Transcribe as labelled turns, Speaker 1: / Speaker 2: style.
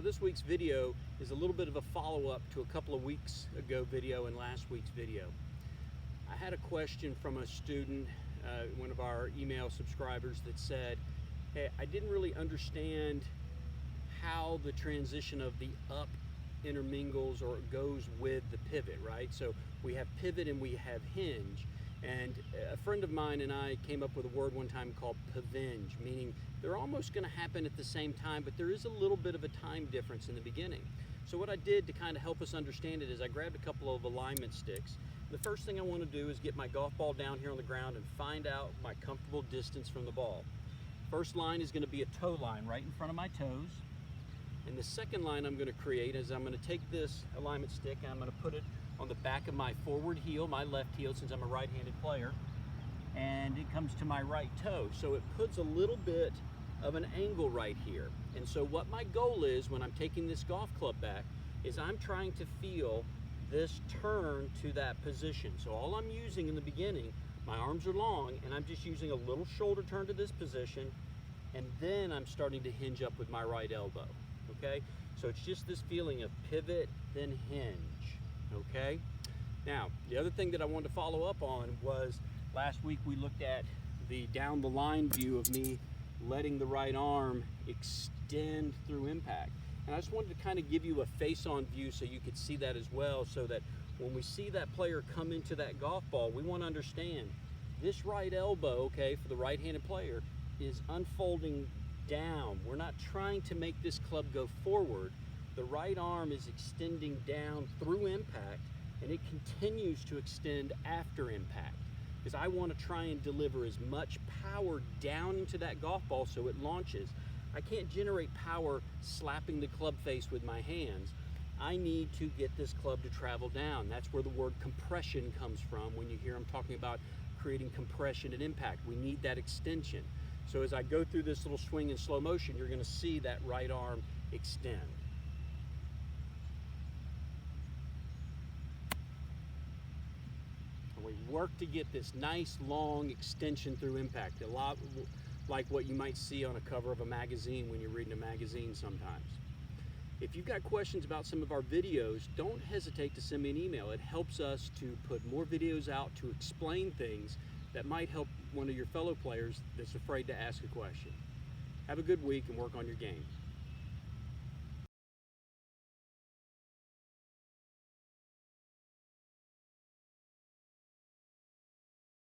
Speaker 1: this week's video is a little bit of a follow-up to a couple of weeks ago video and last week's video. I had a question from a student, one of our email subscribers, that said, hey, I didn't really understand how the transition of the up intermingles or goes with the pivot, right? So we have pivot and we have hinge. And a friend of mine and I came up with a word one time called Pivinge, meaning they're almost going to happen at the same time, but there is a little bit of a time difference in the beginning. So what I did to kind of help us understand it is I grabbed a couple of alignment sticks. The first thing I want to do is get my golf ball down here on the ground and find out my comfortable distance from the ball. First line is going to be a toe line right in front of my toes. And the second line I'm going to create is I'm going to take this alignment stick and I'm going to put it on the back of my forward heel, my left heel, since I'm a right-handed player, and it comes to my right toe. So it puts a little bit of an angle right here. And so what my goal is when I'm taking this golf club back is I'm trying to feel this turn to that position. So all I'm using in the beginning, my arms are long, and I'm just using a little shoulder turn to this position, and then I'm starting to hinge up with my right elbow, okay? So it's just this feeling of pivot, then hinge. Okay, now the other thing that I wanted to follow up on was last week we looked at the down the line view of me letting the right arm extend through impact, and I just wanted to kind of give you a face-on view so you could see that as well, so that when we see that player come into that golf ball, we want to understand this right elbow, okay, for the right-handed player is unfolding down. We're not trying to make this club go forward. The right arm is extending down through impact, and it continues to extend after impact, because I want to try and deliver as much power down into that golf ball so it launches. I can't generate power slapping the club face with my hands. I need to get this club to travel down. That's where the word compression comes from when you hear them talking about creating compression and impact. We need that extension. So as I go through this little swing in slow motion, you're going to see that right arm extend. We work to get this nice long extension through impact, a lot like what you might see on a cover of a magazine when you're reading a magazine sometimes. If you've got questions about some of our videos, don't hesitate to send me an email. It helps us to put more videos out to explain things that might help one of your fellow players that's afraid to ask a question. Have a good week and work on your game.